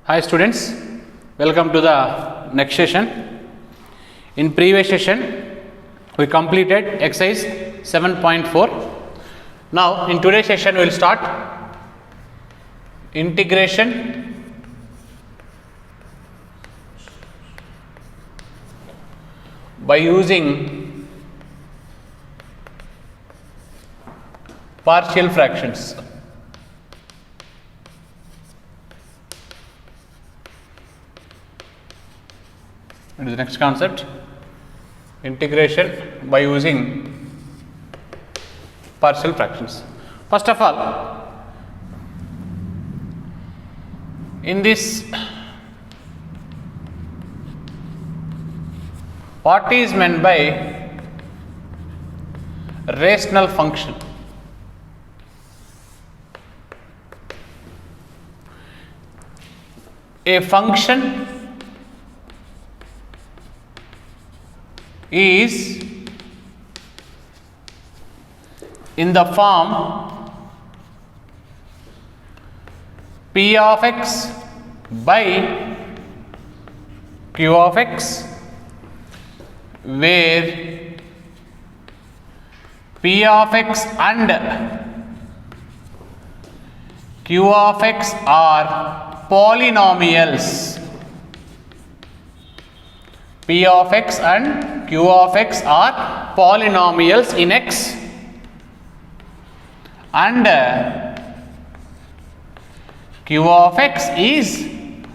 Hi students, welcome to the next session. In previous session we completed exercise 7.4. Now in today's session we will start integration by using partial fractions. It is the next concept, integration by using partial fractions. First of all, in this, what is meant by rational function? A function is in the form P of x by Q of x, where P of x and Q of x are polynomials. P of x and Q of x are polynomials in x, and Q of x is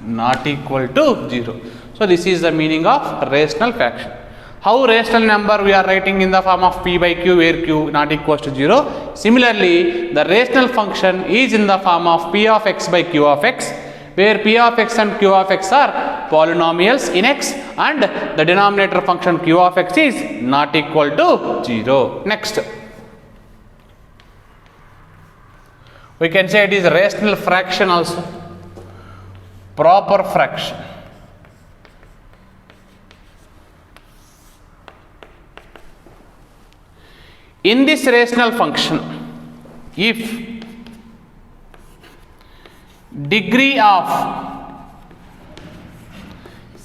not equal to 0. So this is the meaning of rational fraction. How rational number we are writing in the form of P by Q, where Q not equals to 0. Similarly, the rational function is in the form of P of x by Q of x, where P of x and Q of x are polynomials in x, and the denominator function Q of x is not equal to 0. Next, we can say it is rational fraction also, proper fraction. In this rational function, if degree of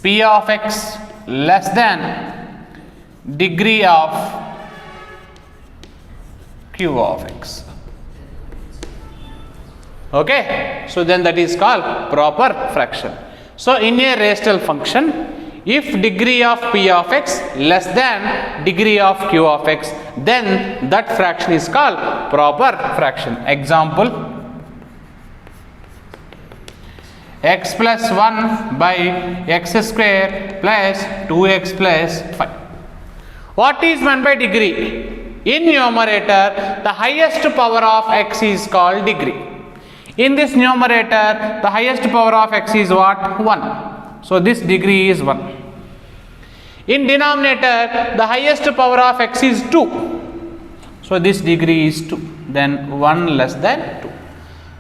P of x less than degree of Q of x, okay, so then that is called proper fraction. So in a rational function, if degree of P of x less than degree of Q of x, then that fraction is called proper fraction. Example, x plus 1 by x square plus 2x plus 5. What is meant by degree? In numerator, the highest power of x is called degree. In this numerator, the highest power of x is what? 1. So this degree is 1. In denominator, the highest power of x is 2. So this degree is 2. Then 1 less than 2.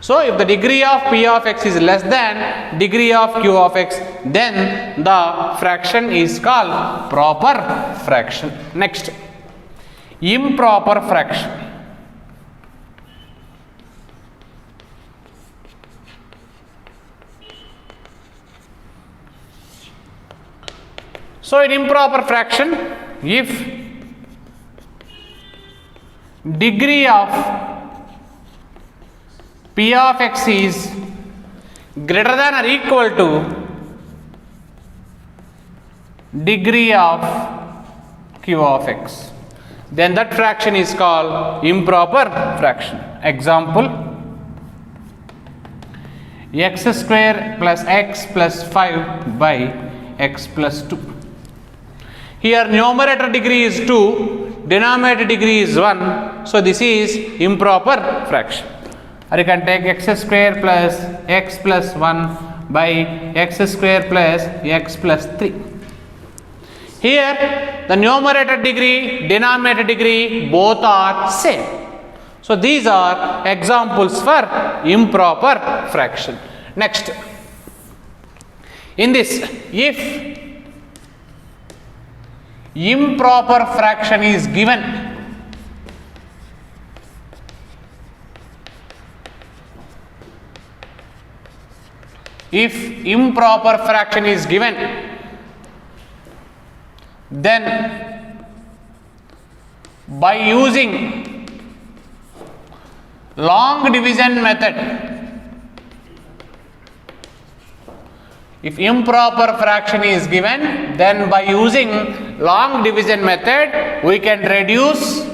So if the degree of P of x is less than degree of Q of x, then the fraction is called proper fraction. Next, improper fraction. So in improper fraction, if degree of P of x is greater than or equal to degree of Q of x, then that fraction is called improper fraction. Example, x square plus x plus 5 by x plus 2. Here numerator degree is 2, denominator degree is 1, so this is improper fraction. Or you can take x square plus x plus 1 by x square plus x plus 3. Here the numerator degree, denominator degree both are same. So these are examples for improper fraction. Next, in this, if improper fraction is given, if improper fraction is given, then by using long division method, if improper fraction is given, then by using long division method we can reduce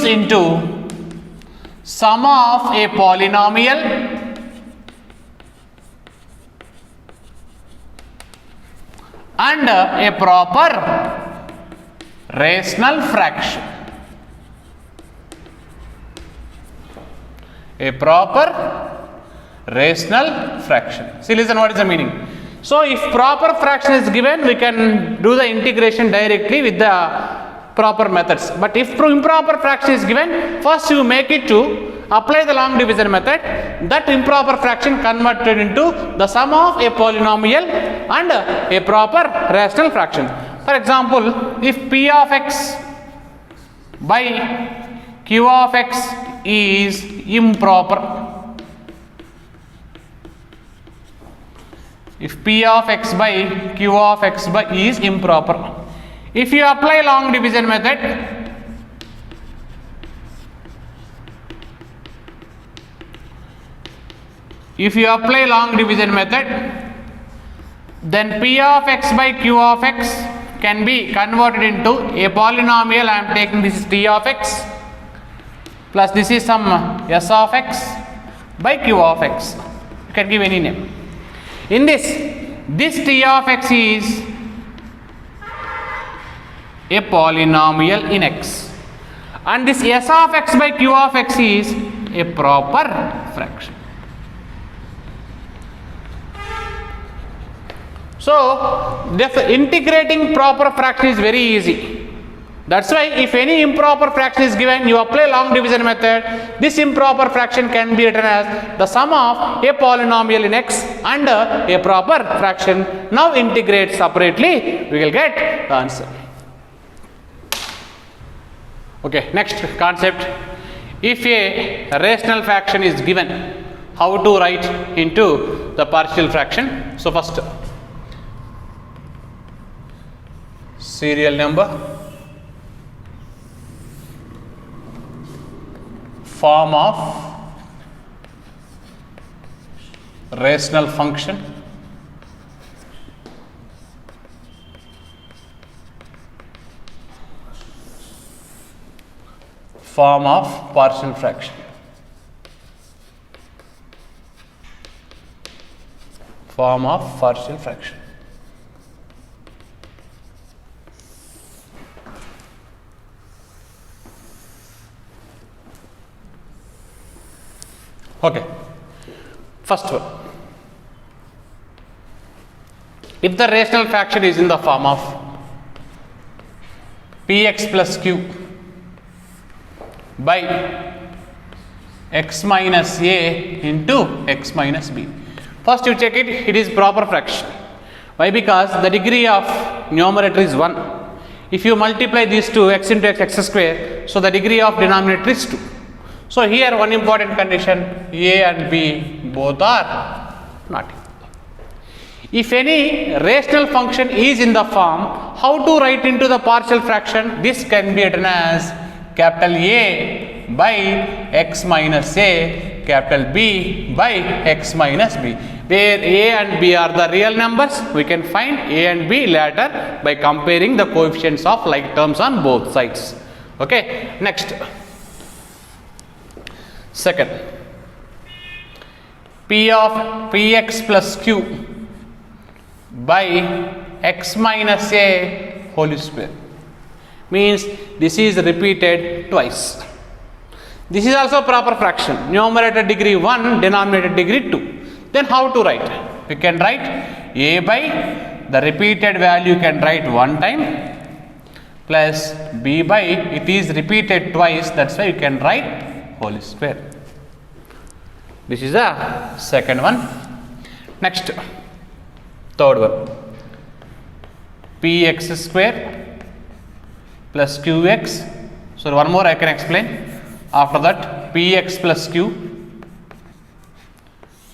into sum of a polynomial and a proper rational fraction. A proper rational fraction. See, listen, what is the meaning? So, if proper fraction is given, we can do the integration directly with the proper methods. But if improper fraction is given, first you make it to apply the long division method. That improper fraction converted into the sum of a polynomial and a proper rational fraction. For example, if P of x by Q of x is improper, if P of x by Q of x by is improper, if you apply long division method, then P of x by Q of x can be converted into a polynomial. I am taking this is T of x plus this is some S of x by Q of x. You can give any name. In this T of x is a polynomial in x, and this S of x by Q of x is a proper fraction. So, integrating proper fraction is very easy. That's why if any improper fraction is given, you apply long division method. This improper fraction can be written as the sum of a polynomial in x and a proper fraction. Now integrate separately, we will get the answer. Okay, next concept. If a rational fraction is given, how to write into the partial fraction? So first, serial number, form of rational function, form of partial fraction, form of partial fraction. Okay, first one, if the rational fraction is in the form of px plus q by x minus a into x minus b, first you check it, it is proper fraction. Why? Because the degree of numerator is 1. If you multiply these two, x into x square, so the degree of denominator is 2. So here one important condition, a and b both are not equal. If any rational function is in the form, how to write into the partial fraction? This can be written as capital A by x minus a, capital B by x minus b, where a and b are the real numbers. We can find a and b later by comparing the coefficients of like terms on both sides. Okay, next. Second, P of px plus q by x minus a whole square, means this is repeated twice. This is also proper fraction, numerator degree 1, denominator degree 2. Then how to write? We can write a by the repeated value, you can write one time, plus b by it is repeated twice, that's why you can write whole square. This is the second one. Next, third one, px square plus qx. So one more I can explain. After that, px plus q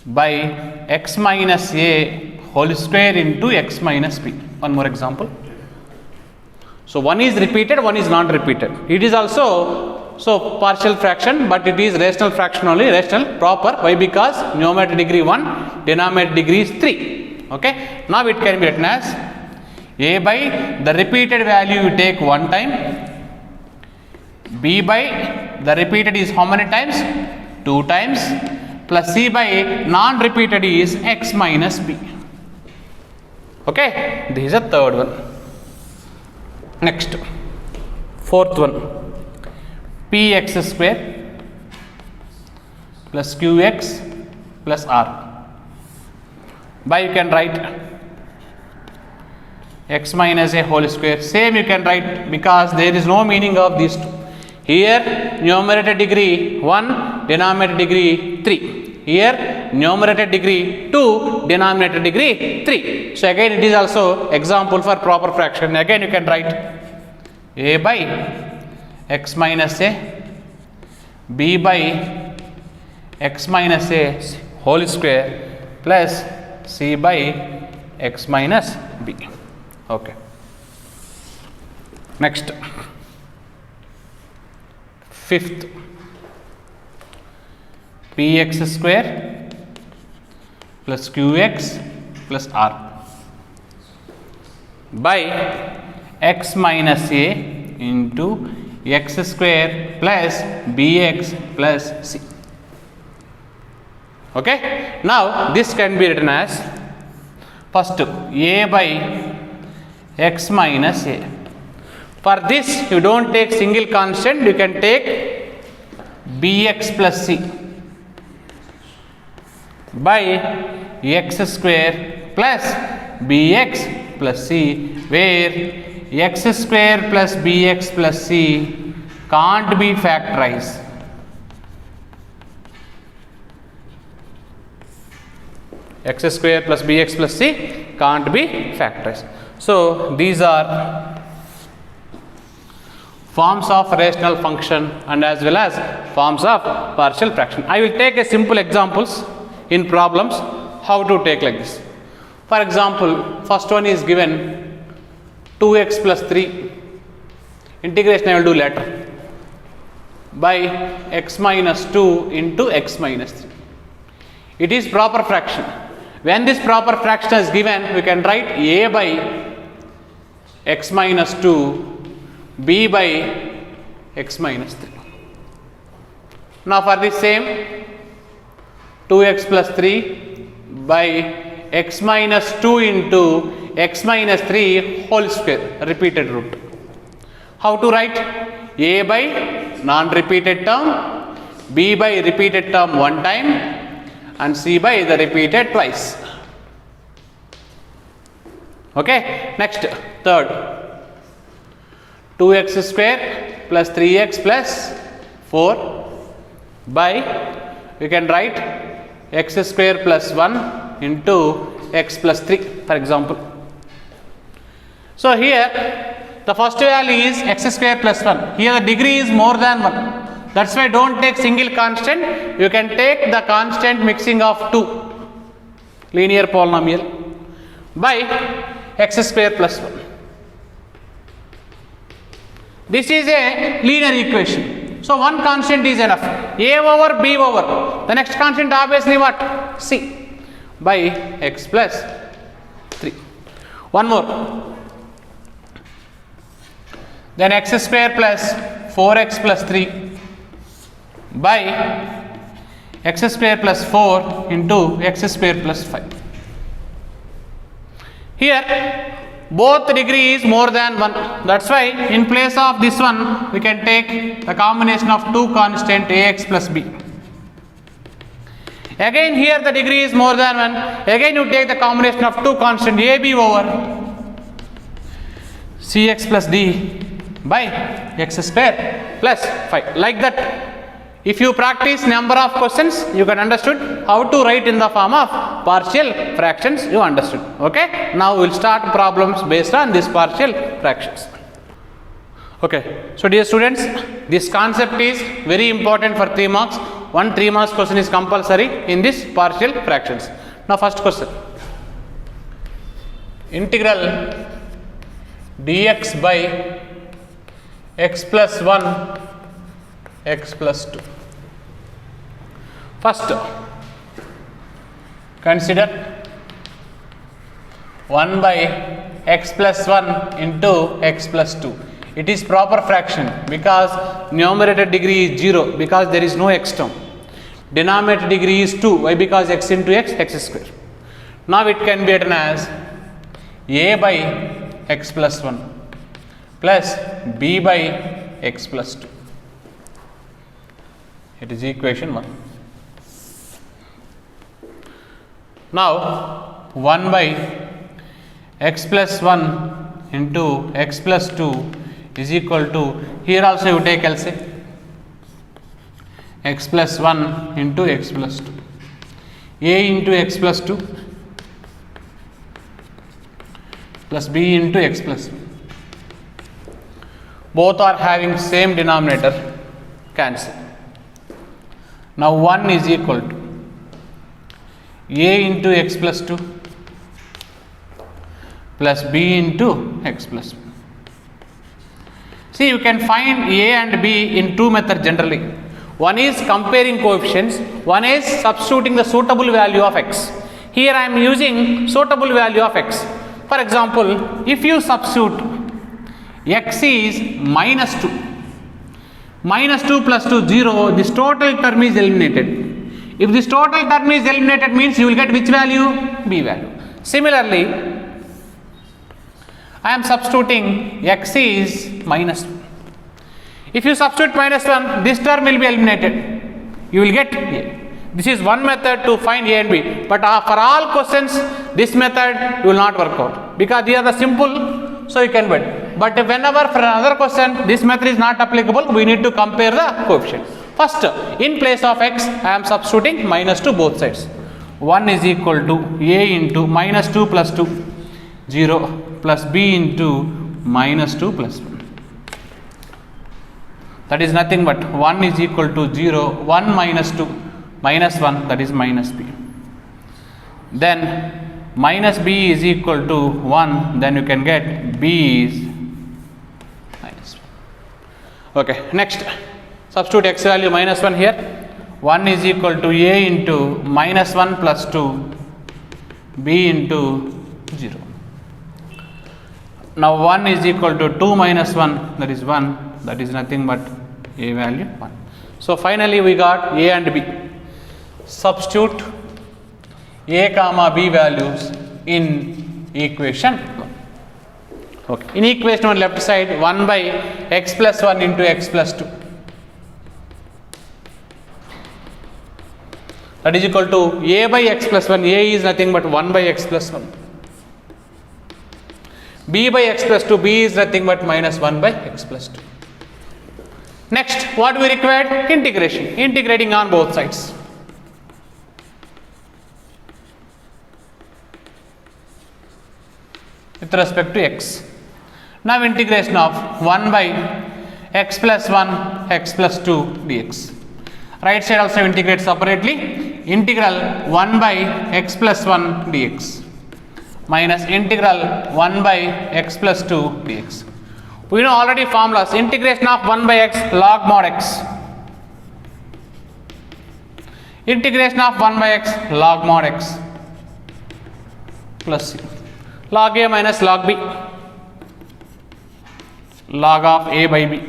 by x minus a whole square into x minus p. One more example. So one is repeated, one is not repeated. It is also partial fraction, but it is rational fraction only, rational proper. Why? Because numerator degree 1, denominator degree is 3. Okay. Now it can be written as a by the repeated value you take one time, b by the repeated is how many times? 2 times, plus c by non-repeated is x minus b. Okay. This is a third one. Next, fourth one, px square plus qx plus r. By you can write x minus a whole square. Same you can write because there is no meaning of these two. Here numerator degree 1, denominator degree 3. Here numerator degree 2, denominator degree 3. So again it is also example for proper fraction. Again you can write a by x minus a, b by x minus a whole square plus c by x minus b. Okay. Next, fifth, px square plus qx plus r by x minus a into x square plus bx plus c. Okay. Now this can be written as first a by x minus a. For this you don't take single constant, you can take bx plus c by x square plus bx plus c, where x square plus bx plus c can't be factorized. X square plus bx plus c can't be factorized. So these are forms of rational function and as well as forms of partial fraction. I will take a simple examples in problems how to take like this. For example, first one is given 2x plus 3, integration I will do later, by x minus 2 into x minus 3. It is proper fraction. When this proper fraction is given, we can write a by x minus 2, b by x minus 3. Now for the same, 2x plus 3 by x minus 2 into x minus 3 whole square, repeated root. How to write? A by non-repeated term, b by repeated term one time and c by the repeated twice. Okay. Next, third, 2x square plus 3x plus 4 by, we can write x square plus 1 into x plus 3 for example. So here the first value is x square plus 1. Here the degree is more than 1. That's why don't take single constant. You can take the constant mixing of 2 linear polynomial by x square plus 1. This is a linear equation. So one constant is enough. A over b over. The next constant obviously what? C by x plus 3. One more. Then x square plus 4x plus 3 by x square plus 4 into x square plus 5. Here both degree is more than 1. That's why in place of this one we can take the combination of two constant ax plus b. Again here the degree is more than 1. Again you take the combination of two constant ab over cx plus d by x square plus 5. Like that, if you practice number of questions, you can understood how to write in the form of partial fractions. You understood. Okay. Now we will start problems based on these partial fractions. Okay, so dear students, this concept is very important for 3 marks. One 3 marks question is compulsory in this partial fractions. Now first question, integral dx by x plus 1 x plus 2. First, consider 1 by x plus 1 into x plus 2. It is proper fraction because numerator degree is 0 because there is no x term. Denominator degree is 2. Why? Because x into x, x square. Now it can be written as a by x plus 1 plus b by x plus 2. It is equation 1. Now 1 by x plus 1 into x plus 2 is equal to, here also you take LCM, x plus 1 into x plus 2, a into x plus 2 plus b into x plus 1. Both are having same denominator, cancel. Now 1 is equal to a into x plus 2 plus b into x plus 1. See, you can find a and b in two methods generally. One is comparing coefficients, one is substituting the suitable value of x. Here I am using suitable value of x. For example, if you substitute x is minus 2, minus 2 plus 2 0, this total term is eliminated. If this total term is eliminated means you will get which value? B value. Similarly, I am substituting x is minus 1. If you substitute minus 1, this term will be eliminated. You will get a. This is one method to find a and b. But for all questions, this method will not work out because these are the simple, so you can wait. But whenever for another question, this method is not applicable, we need to compare the coefficient. First, in place of x, I am substituting minus to both sides. 1 is equal to a into minus 2 plus 2, 0. Plus b into minus 2 plus 1. That is nothing but 1 is equal to 0, 1 minus 2, minus 1, that is minus b. Then minus b is equal to 1, then you can get b is minus 1. Okay, next, substitute x value minus 1 here. 1 is equal to a into minus 1 plus 2, b into 0. Now 1 is equal to 2 minus 1, that is 1, that is nothing but a value 1. So finally we got a and b. Substitute a comma b values in equation 1. Okay. In equation 1 left side, 1 by x plus 1 into x plus 2. That is equal to a by x plus 1, a is nothing but 1 by x plus 1. b by x plus 2, b is nothing but minus 1 by x plus 2. Next, what we required? Integration. Integrating on both sides. With respect to x. Now integration of 1 by x plus 1 x plus 2 dx. Right side also integrate separately. Integral 1 by x plus 1 dx. Minus integral 1 by x plus 2 dx. We know already formulas. Integration of 1 by x, log mod x. Integration of 1 by x, log mod x plus c. Log a minus log b. Log of a by b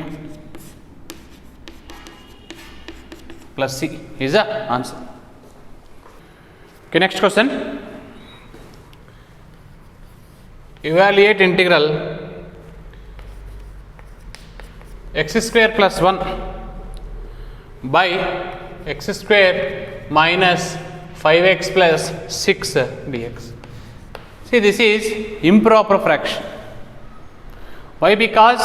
plus c is the answer. Okay, next question. Evaluate integral x square plus 1 by x square minus 5x plus 6 dx. See, this is improper fraction. Why? Because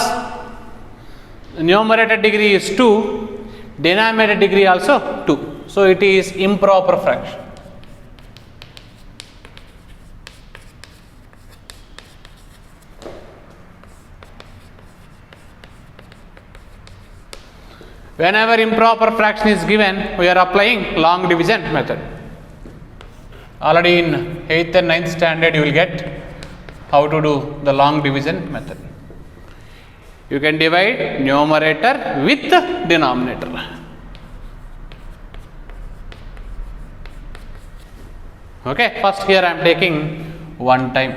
numerator degree is 2, denominator degree also 2. So it is improper fraction. Whenever improper fraction is given, we are applying long division method. Already in 8th and 9th standard you will get how to do the long division method. You can divide numerator with denominator. Okay, first here I am taking one time.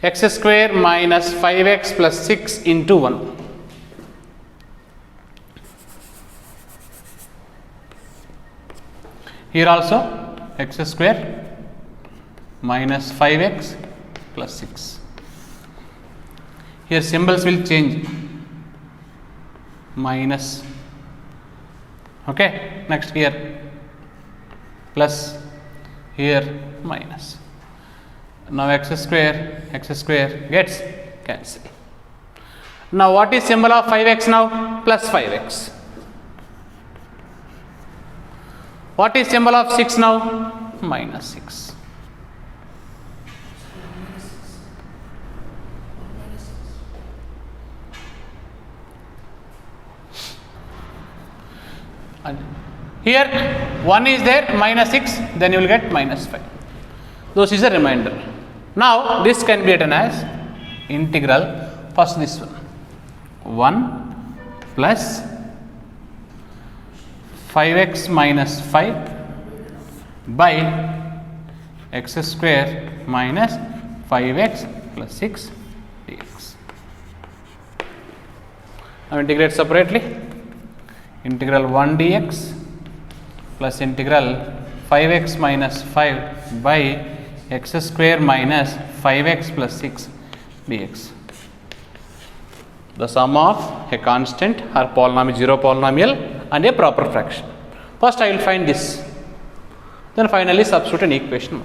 X square minus 5x plus 6 into 1. Here also x square minus 5x plus 6. Here symbols will change. Minus. Okay, next here plus, here minus. Now x square gets cancelled. Now what is symbol of 5x now? Plus 5x. What is symbol of 6 now? Minus 6. And here 1 is there, minus 6, then you will get minus 5. Those is a remainder. Now this can be written as integral, first this one, 1 plus 5x minus 5 by x square minus 5x plus 6 dx. Now integrate separately. Integral 1 dx plus integral 5x minus 5 by x square minus 5x plus 6 dx. The sum of a constant or polynomial, zero polynomial and a proper fraction. First I will find this, then finally substitute an equation.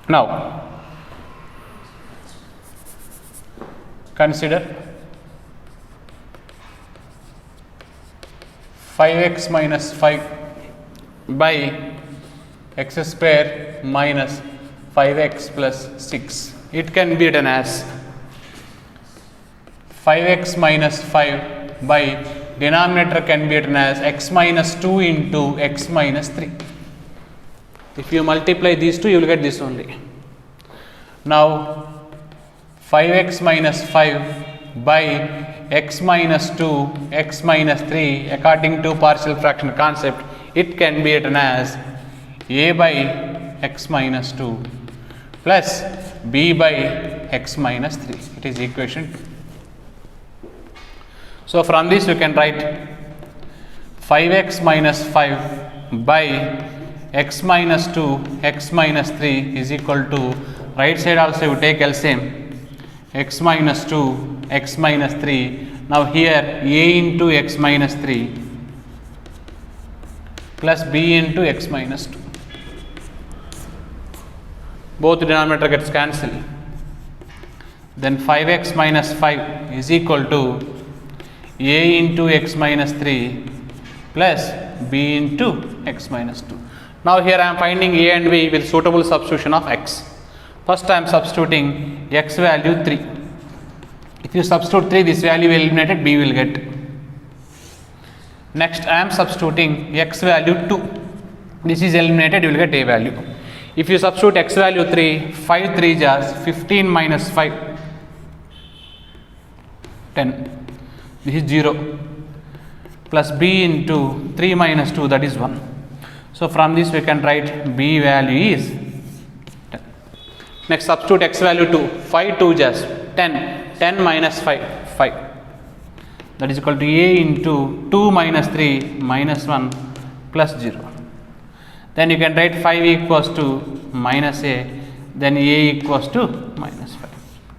Now consider 5x minus 5 by x square minus 5x plus 6. It can be written as 5x minus 5 by denominator can be written as x minus 2 into x minus 3. If you multiply these two, you will get this only. Now 5x minus 5 by x minus 2 x minus 3, according to partial fraction concept, it can be written as a by x minus 2 plus b by x minus 3. It is equation 2. So from this you can write 5x minus 5 by x minus 2 x minus 3 is equal to, right side also you take LCM, x minus 2 x minus 3. Now here a into x minus 3 plus b into x minus 2. Both denominator gets cancelled. Then 5x minus 5 is equal to a into x minus 3 plus b into x minus 2. Now here I am finding a and b with suitable substitution of x. First I am substituting x value 3. If you substitute 3, this value will eliminated, b will get. Next I am substituting x value 2. This is eliminated, you will get a value. If you substitute x value 3, 5 3 is 15 minus 5, 10. This is 0 plus b into 3 minus 2, that is 1. So from this we can write b value is 10. Next substitute x value 2, 5 2 is 10, 10 minus 5, 5. That is equal to a into 2 minus 3 minus 1 plus 0. Then you can write 5 equals to minus a, then a equals to minus 5.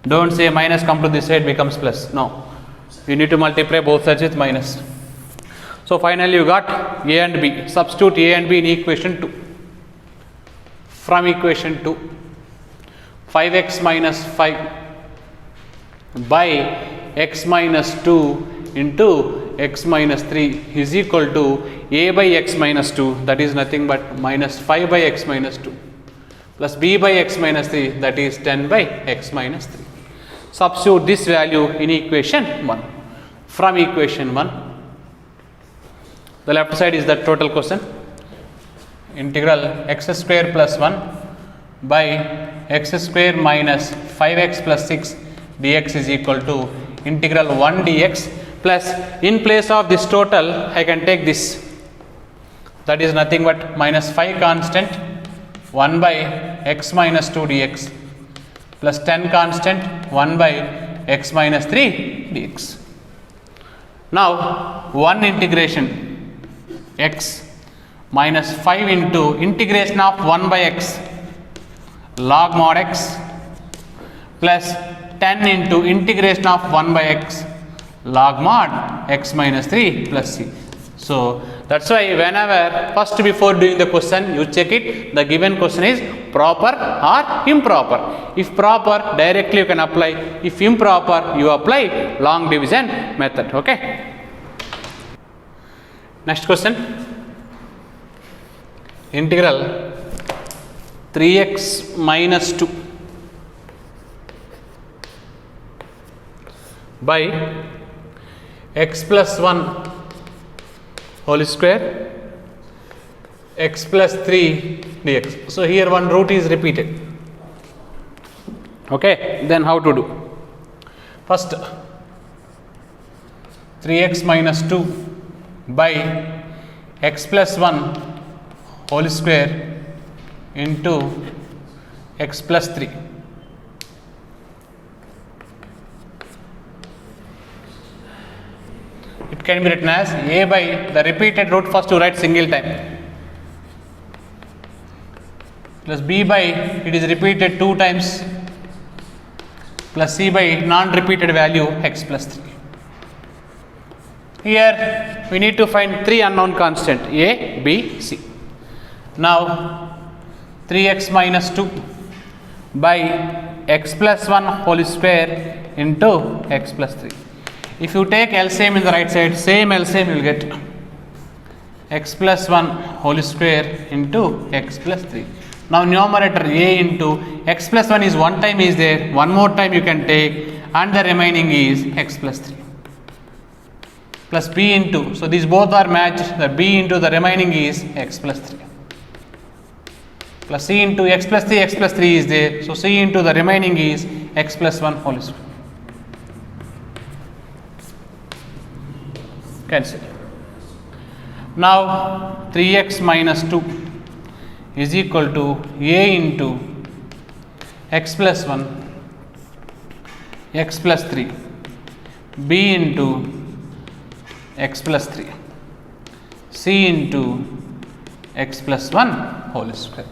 Don't say minus come to this side becomes plus, no. You need to multiply both sides with minus. So finally you got a and b. Substitute a and b in equation 2. From equation 2, 5x minus 5 by x minus 2 into x minus 3 is equal to a by x minus 2, that is nothing but minus 5 by x minus 2 plus b by x minus 3, that is 10 by x minus 3. Substitute this value in equation 1. from equation 1. The left side is the total question. Integral x square plus 1 by x square minus 5x plus 6 dx is equal to integral 1 dx plus, in place of this total I can take this, that is nothing but minus 5 constant 1 by x minus 2 dx plus 10 constant 1 by x minus 3 dx. Now 1 integration x minus 5 into integration of 1 by x log mod x plus 10 into integration of 1 by x log mod x minus 3 plus c. So that's why whenever first before doing the question you check it, the given question is proper or improper. If proper, directly you can apply. If improper, you apply long division method. Okay. Next question. Integral 3x minus 2 by x plus 1 whole square x plus 3 dx. So here one root is repeated. Okay, then how to do? First 3x minus 2 by x plus 1 whole square into x plus 3. It can be written as a by the repeated root, first to write single time, plus b by it is repeated 2 times, plus c by non-repeated value x plus 3. Here we need to find 3 unknown constant a, b, c. Now 3x minus 2 by x plus 1 whole square into x plus 3. If you take LCM in the right side, same LCM you will get x plus 1 whole square into x plus 3. Now numerator a into x plus 1 is one time is there, one more time you can take, and the remaining is x plus 3 plus b into, so these both are matched, the b into the remaining is x plus 3 plus c into x plus 3 is there, so c into the remaining is x plus 1 whole square. Cancel. Now 3x minus 2 is equal to a into x plus 1 x plus 3 b into x plus 3 c into x plus 1 whole square.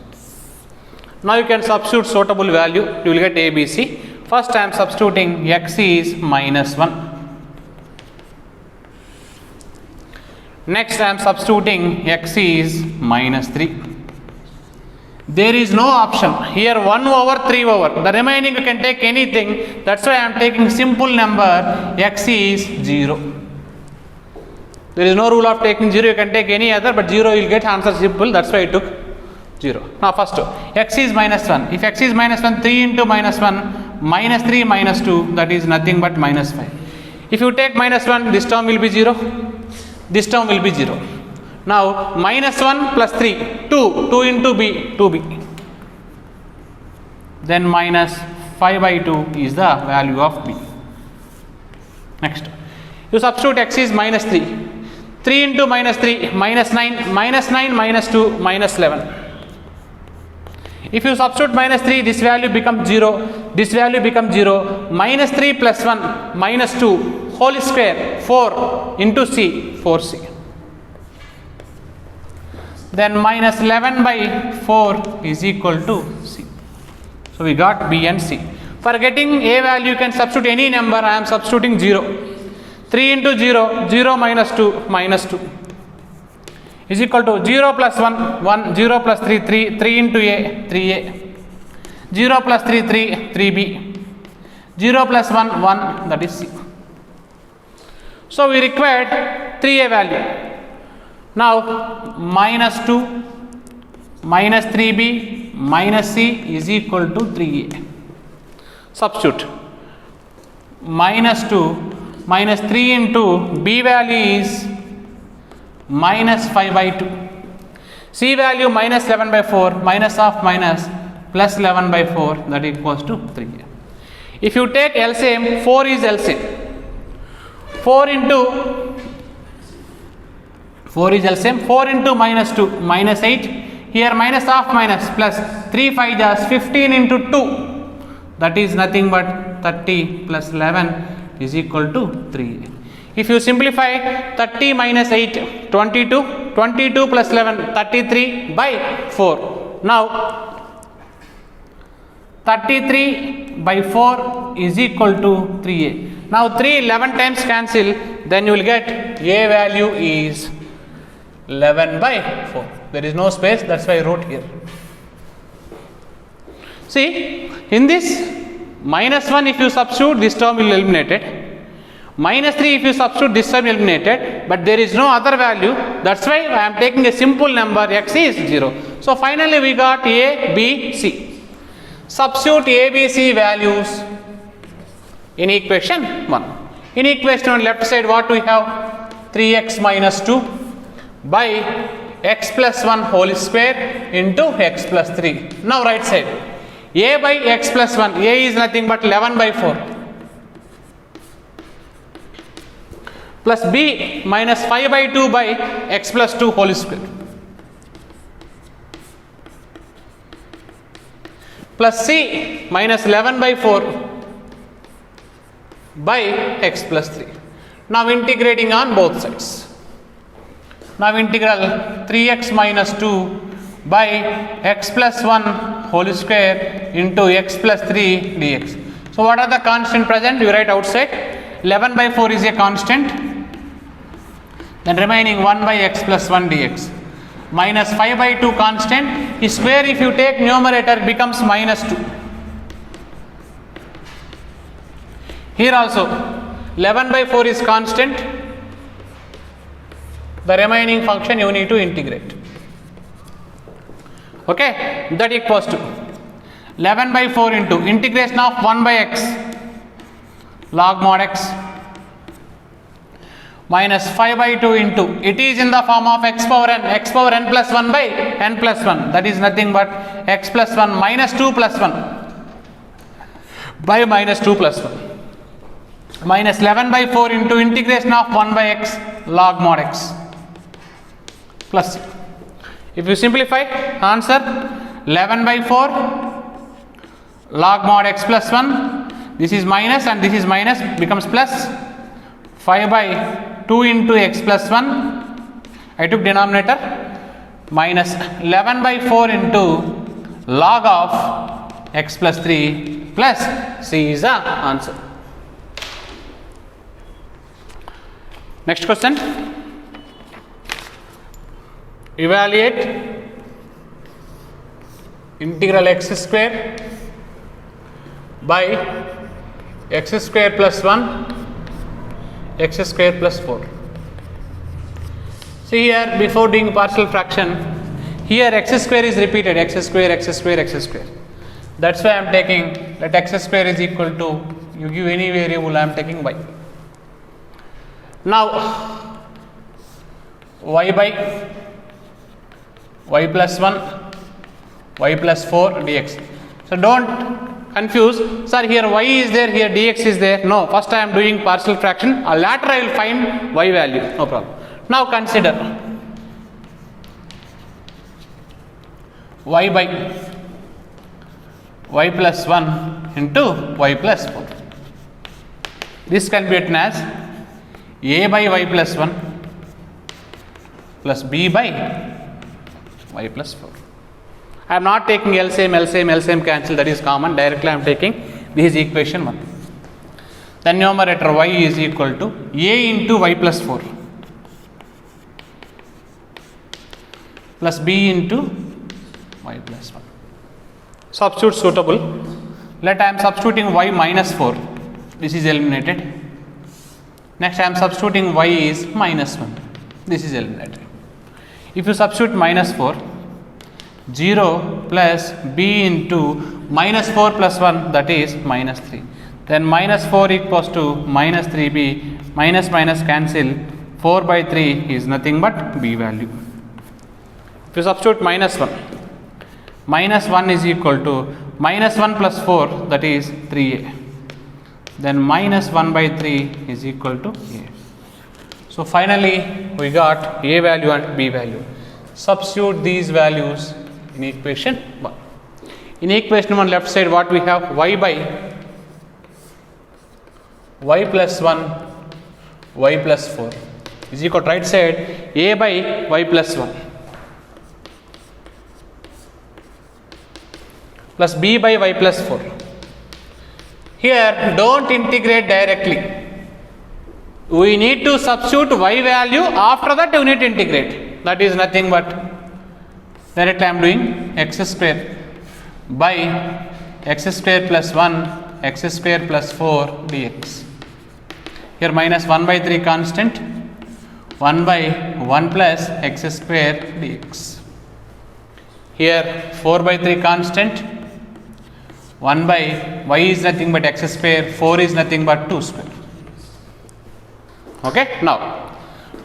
Now you can substitute suitable value, you will get a, b, c. First I am substituting x is minus 1. Next I am substituting x is minus 3. There is no option here, 1 over 3 over, the remaining you can take anything, that's why I am taking simple number, x is 0. There is no rule of taking 0, you can take any other, but 0 you will get answer simple, that's why I took 0. Now first x is minus 1, if x is minus 1, 3 into minus 1, minus 3 minus 2, that is nothing but minus 5. If you take minus 1, this term will be 0, this term will be 0. Now minus 1 plus 3, 2 into b, 2b. Then minus 5 by 2 is the value of b. Next, you substitute x is minus 3. 3 into minus 3, minus 9, minus 9 minus 2, minus 11. If you substitute minus 3, this value becomes 0, this value becomes 0, minus 3 plus 1, minus 2, whole square, 4 into c, 4c. Then minus 11 by 4 is equal to c. So we got b and c. For getting a value, you can substitute any number, I am substituting 0. 3 into 0, 0 minus 2, minus 2 is equal to 0 plus 1, 1, 0 plus 3, 3, 3 into a, 3a, 0 plus 3, 3, 3b, 0 plus 1, 1, that is c. So we required 3a value. Now minus 2, minus 3b, minus c is equal to 3a. Substitute minus 2 minus 3 into B value is minus 5 by 2. C value minus 11 by 4 minus of minus plus 11 by 4, that equals to 3. If you take LCM, 4 is LCM. 4 is LCM. 4 into minus 2 minus 8. Here minus of minus plus 3 5 just 15 into 2, that is nothing but 30 plus 11 is equal to 3. If you simplify 30 minus 8, 22, 22 plus 11, 33 by 4. Now 33 by 4 is equal to 3a. Now 3 11 times cancel, then you will get a value is 11 by 4. There is no space, that's why I wrote here. See, in this minus 1 if you substitute, this term will eliminate it. Minus 3 if you substitute, this term eliminated, but there is no other value. That's why I am taking a simple number, x is 0. So finally we got a, b, c. Substitute a, b, c values in equation 1. In equation 1 left side what we have? 3x minus 2 by x plus 1 whole square into x plus 3. Now right side, a by x plus 1, a is nothing but 11 by 4 plus b minus 5 by 2 by x plus 2 whole square plus c minus 11 by 4 by x plus 3. Now integrating on both sides. Now integral 3x minus 2 by x plus 1 whole square into x plus 3 dx. So what are the constant present? You write outside. 11 by 4 is a constant. Then remaining 1 by x plus 1 dx. Minus 5 by 2 constant. Is square if you take numerator becomes minus 2. Here also 11 by 4 is constant. The remaining function you need to integrate. Okay, that equals to 11 by 4 into integration of 1 by x log mod x minus 5 by 2 into, it is in the form of x power n plus 1 by n plus 1, that is nothing but x plus 1 minus 2 plus 1 by minus 2 plus 1 minus 11 by 4 into integration of 1 by x log mod x plus c. If you simplify, answer 11 by 4 log mod x plus 1, this is minus and this is minus, becomes plus 5 by 2 into x plus 1, I took denominator, minus 11 by 4 into log of x plus 3 plus c is the answer. Next question. Evaluate integral x square by x square plus 1 x square plus 4. See here, before doing partial fraction, here x square is repeated, x square, x square, x square. That's why I am taking that x square is equal to, you give any variable, I am taking y. Now y by y plus 1 y plus 4 dx. So don't confuse, sir, here y is there, here dx is there. No, first I am doing partial fraction, later I will find y value, no problem. Now consider y by y plus 1 into y plus 4. This can be written as a by y plus 1 plus b by y plus 4. I am not taking LCM cancel, that is common. Directly I am taking, this is equation 1. The numerator y is equal to a into y plus 4 plus b into y plus 1. Substitute suitable. Let I am substituting y minus 4. This is eliminated. Next I am substituting y is minus 1. This is eliminated. If you substitute minus 4, 0 plus b into minus 4 plus 1, that is minus 3. then minus 4 equals to minus 3b, minus minus cancel, 4 by 3 is nothing but b value. If you substitute minus 1 is equal to minus 1 plus 4, that is 3a, then minus 1 by 3 is equal to a. So finally we got a value and b value. Substitute these values in equation 1. In equation 1 left side what we have, y by y plus 1 y plus 4 is equal to right side a by y plus 1 plus b by y plus 4. Here don't integrate directly, we need to substitute y value, after that we need to integrate. That is nothing but directly I am doing x square by x square plus 1 x square plus 4 dx. Here minus 1 by 3 constant, 1 by 1 plus x square dx. Here 4 by 3 constant, 1 by y is nothing but x square, 4 is nothing but 2 square. Okay, now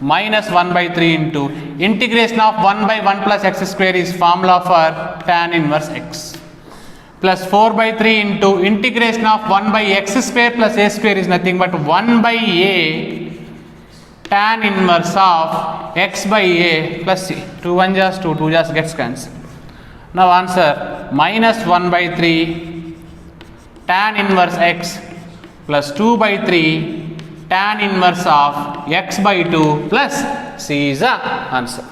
minus 1 by 3 into integration of 1 by 1 plus x square is formula for tan inverse x, plus 4 by 3 into integration of 1 by x square plus a square is nothing but 1 by a tan inverse of x by a plus c. 2 1 just 2, 2 just gets cancelled. Now answer minus 1 by 3 tan inverse x plus 2 by 3 tan inverse of x by 2 plus c is the answer.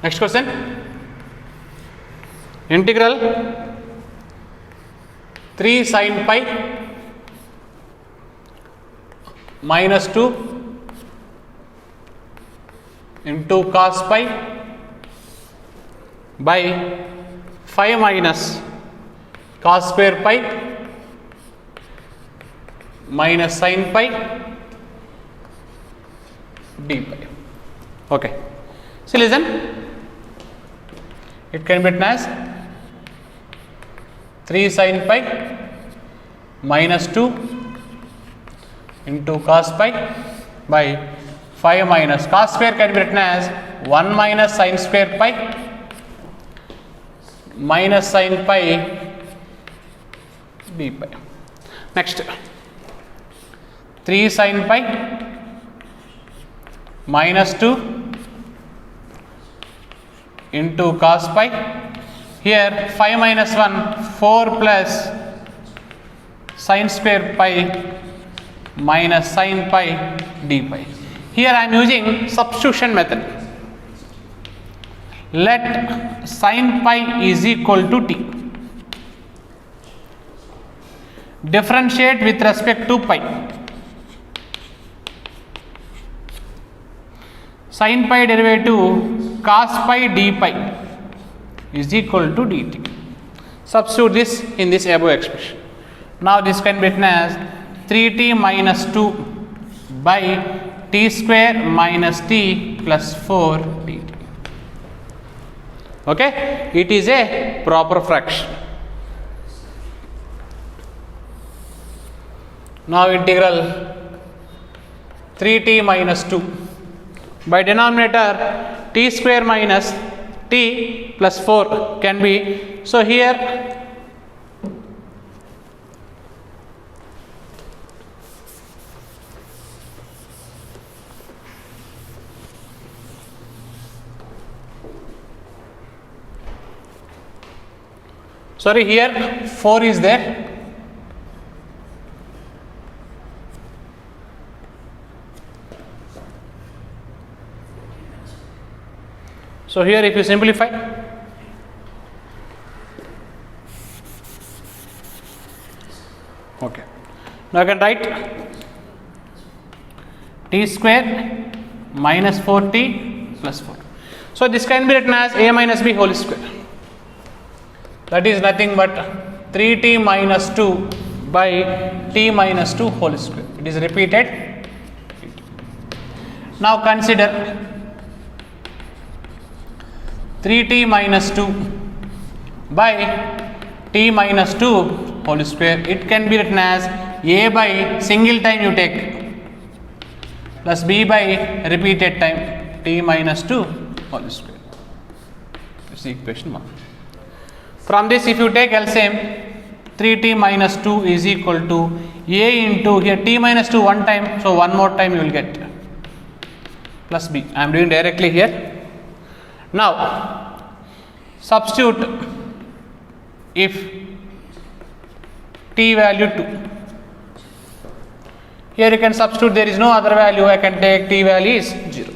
Next question. Integral 3 sin pi minus 2 into cos pi by 5 minus cos square pi minus sin pi d pi. Okay. So listen, it can be written as 3 sin pi minus 2 into cos pi by 5 minus cos square can be written as 1 minus sin square pi minus sin pi d pi. Next, 3 sin pi minus 2 into cos pi. Here 5 minus 1, 4 plus sin square pi minus sin pi d pi. Here I am using substitution method. Let sin pi is equal to t. Differentiate with respect to pi. Sin pi derivative cos pi d pi is equal to dt. Substitute this in this above expression. Now this can be written as 3t minus 2 by t square minus t plus 4 dt. Okay, it is a proper fraction. Now integral 3t minus 2 by denominator t square minus t plus 4 can be. So here here 4 is there. So here if you simplify, okay, now I can write t square minus 4t plus 4. So this can be written as a minus b whole square. That is nothing but 3t minus 2 by t minus 2 whole square. It is repeated. Now consider 3t minus 2 by t minus 2 whole square. It can be written as a by single time you take plus b by repeated time t minus 2 whole square. This is equation 1. From this, if you take LCM, 3t minus 2 is equal to a into here t minus 2 one time, so one more time you will get plus b. I am doing directly here. Now substitute if t value 2. Here you can substitute, there is no other value, I can take t value is 0.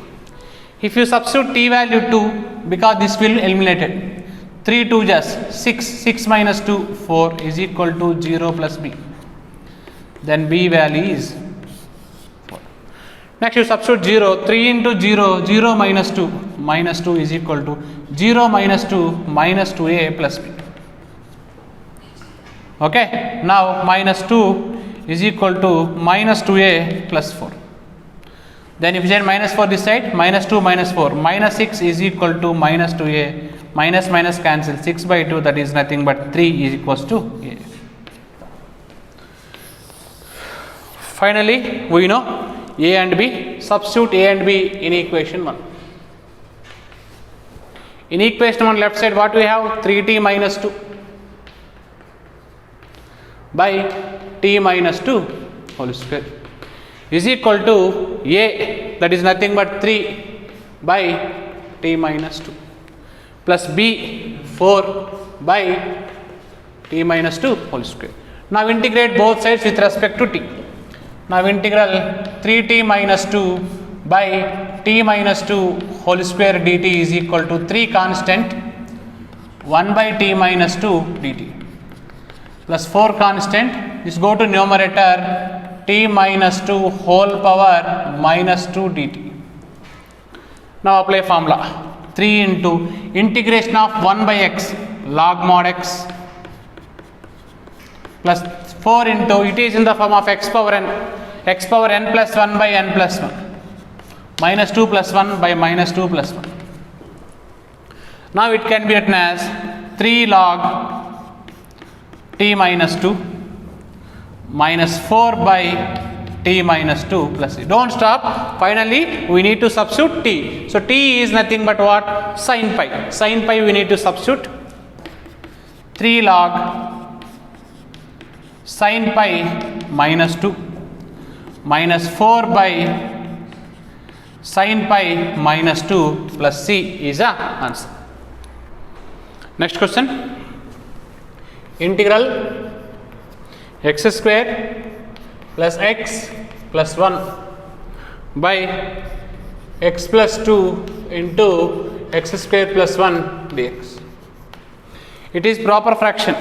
If you substitute t value 2, because this will eliminate it, 3 2 just 6, 6 minus 2 4 is equal to 0 plus b. Then b value is 4. Next you substitute 0, 3 into 0, 0 minus 2 is equal to 0 minus 2 minus 2a plus b. Okay, now minus 2 is equal to minus 2a plus 4. Then if you say minus 4 this side, minus 2 minus 4, minus 6 is equal to minus 2a, minus minus cancel, 6 by 2, that is nothing but 3 is equals to a. Finally, we know a and b, substitute a and b in equation 1. In equation 1 left side what we have, 3t minus 2 by t minus 2 whole square is equal to a, that is nothing but 3 by t minus 2 plus b 4 by t minus 2 whole square. Now integrate both sides with respect to t. Now integral 3t minus 2 by t minus 2 whole square dt is equal to 3 constant 1 by t minus 2 dt plus 4 constant, this go to numerator, t minus 2 whole power minus 2 dt. Now apply formula, 3 into integration of 1 by x log mod x plus 4 into, it is in the form of x power n plus 1 by n plus 1 minus 2 plus 1 by minus 2 plus 1. Now it can be written as 3 log t minus 2 minus 4 by t minus 2 plus c. Don't stop. Finally, we need to substitute t. So t is nothing but what? Sin pi. Sin pi we need to substitute 3 log sin pi minus 2 minus 4 by sin pi minus 2 plus c is the answer. Next question. Integral x square plus x plus 1 by x plus 2 into x square plus 1 dx. It is proper fraction.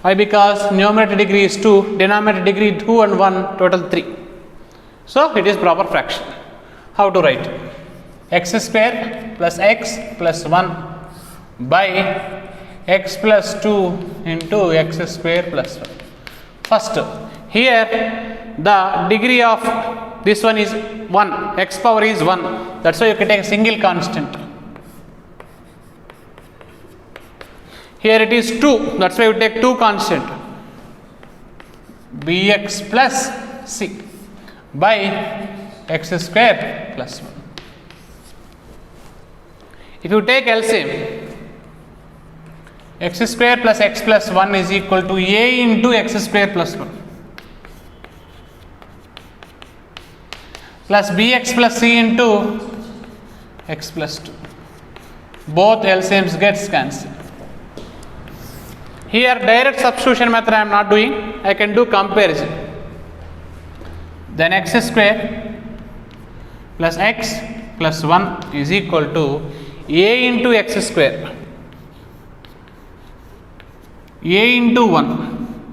Why? Because numerator degree is 2, denominator degree 2 and 1, total 3. So it is proper fraction. How to write? X square plus x plus 1 by x plus 2 into x square plus 1. First, here the degree of this one is 1, x power is 1, that's why you can take a single constant. Here it is 2, that's why you take 2 constant, bx plus c by x square plus 1. If you take LCM, x square plus x plus 1 is equal to a into x square plus 1 plus bx plus c into x plus 2. Both LCMs gets cancelled. Here direct substitution method I am not doing, I can do comparison. Then x square plus x plus 1 is equal to a into x square, a into 1,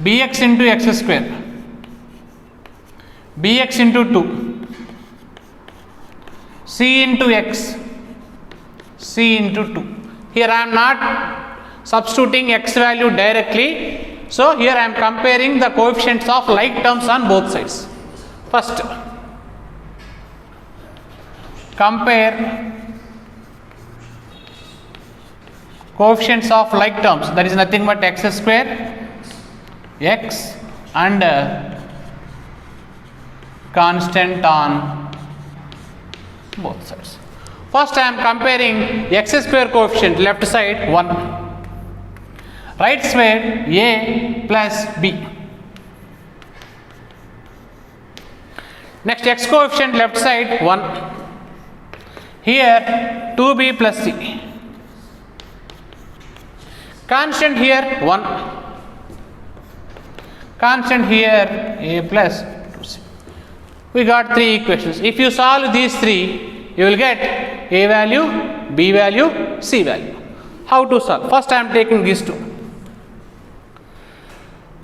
bx into x square, bx into 2, c into x, c into 2. Here I am not substituting x value directly, so here I am comparing the coefficients of like terms on both sides. First, compare coefficients of like terms, that is nothing but x square x and constant on both sides. First I am comparing x square coefficient, left side 1, right side a plus b. Next x coefficient left side 1, here 2b plus c, constant here 1, constant here a plus 2c. We got 3 equations. If you solve these 3, you will get a value, b value, c value. How to solve? First I am taking these two.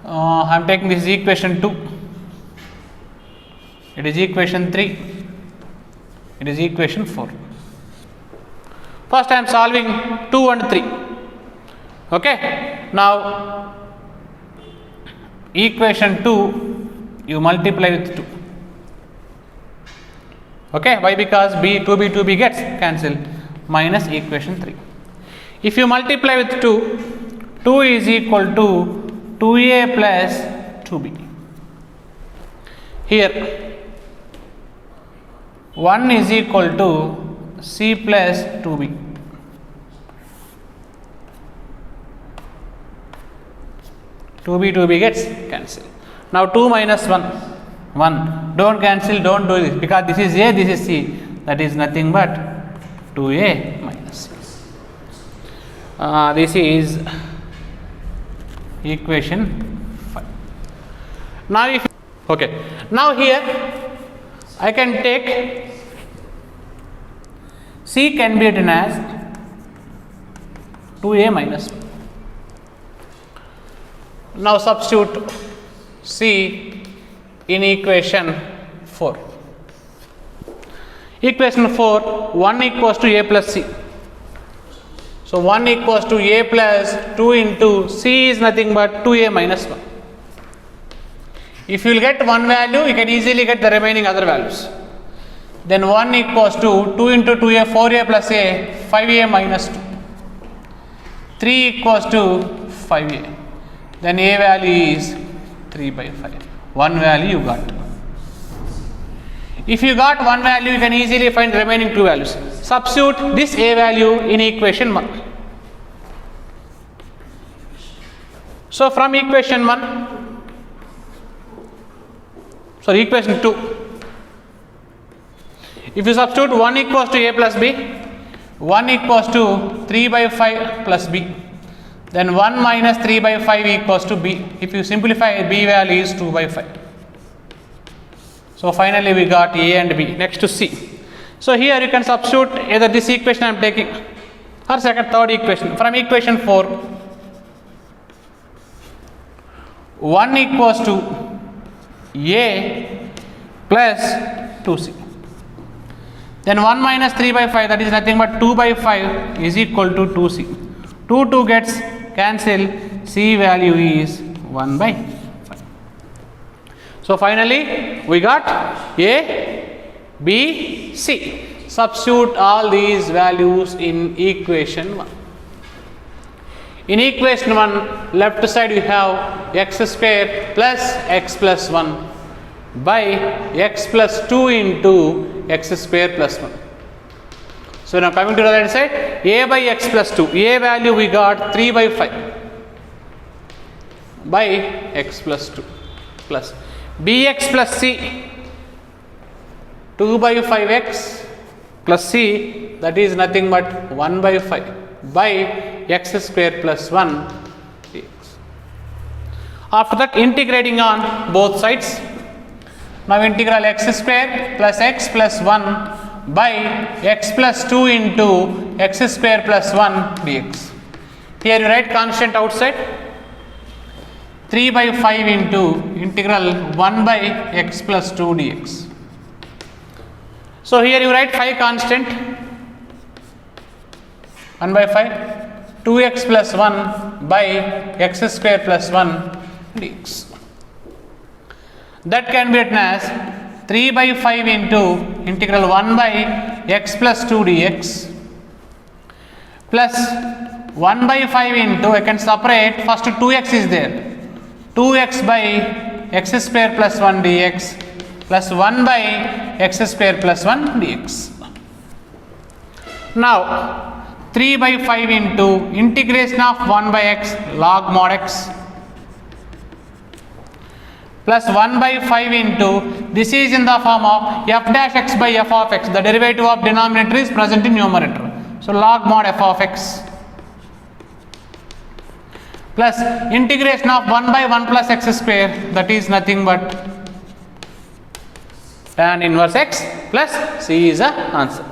I am taking this equation 2. It is equation 3. It is equation 4. First I am solving 2 and 3. Okay. Now equation 2 you multiply with 2. Okay. Why? Because b 2b gets cancelled, minus equation 3. If you multiply with 2, 2 is equal to 2a plus 2b. Here 1 is equal to c plus 2b. 2b gets cancelled. Now 2 minus 1, 1. Don't cancel, don't do this, because this is a, this is c. That is nothing but 2a minus c. This is equation 5. Now if okay, now here I can take c can be written as 2a minus 1. Now substitute c in equation 4. Equation 4, 1 equals to a plus c. So 1 equals to a plus 2 into c is nothing but 2a minus 1. If you will get one value, you can easily get the remaining other values. Then 1 equals to 2 into 2a, 4a plus a, 5a minus 2. 3 equals to 5a. Then a value is 3 by 5. One value you got. If you got one value, you can easily find the remaining two values. Substitute this a value in equation 1. So from equation 1, sorry, equation 2, if you substitute 1 equals to a plus b, 1 equals to 3 by 5 plus b, then 1 minus 3 by 5 equals to b. If you simplify, b value is 2 by 5. So finally we got a and b. Next to c. So here you can substitute either this equation I am taking or third equation. From equation 4, 1 equals to a plus 2c. Then 1 minus 3 by 5, that is nothing but 2 by 5 is equal to 2c. 2 gets cancelled, c value is 1 by 5. So finally we got a, b, c. Substitute all these values in equation 1. In equation 1, left side we have x square plus x plus 1 by x plus 2 into x square plus 1. So now coming to the right side, a by x plus 2, a value we got 3 by 5 by x plus 2 plus bx plus c, 2 by 5x plus c, that is nothing but 1 by 5 by x square plus 1 dx. After that, integrating on both sides. Now integral x square plus x plus 1 by x plus 2 into x square plus 1 dx. Here you write constant outside, 3 by 5 into integral 1 by x plus 2 dx. So here you write 5 constant, 1 by 5, 2x plus 1 by x square plus 1 dx. That can be written as 3 by 5 into integral 1 by x plus 2 dx plus 1 by 5 into, I can separate, first 2x is there, 2x by x square plus 1 dx plus 1 by x square plus 1 dx. Now 3 by 5 into integration of 1 by x log mod x plus 1 by 5 into, this is in the form of f dash x by f of x, the derivative of denominator is present in numerator. So log mod f of x plus integration of 1 by 1 plus x square, that is nothing but tan inverse x plus c is the answer.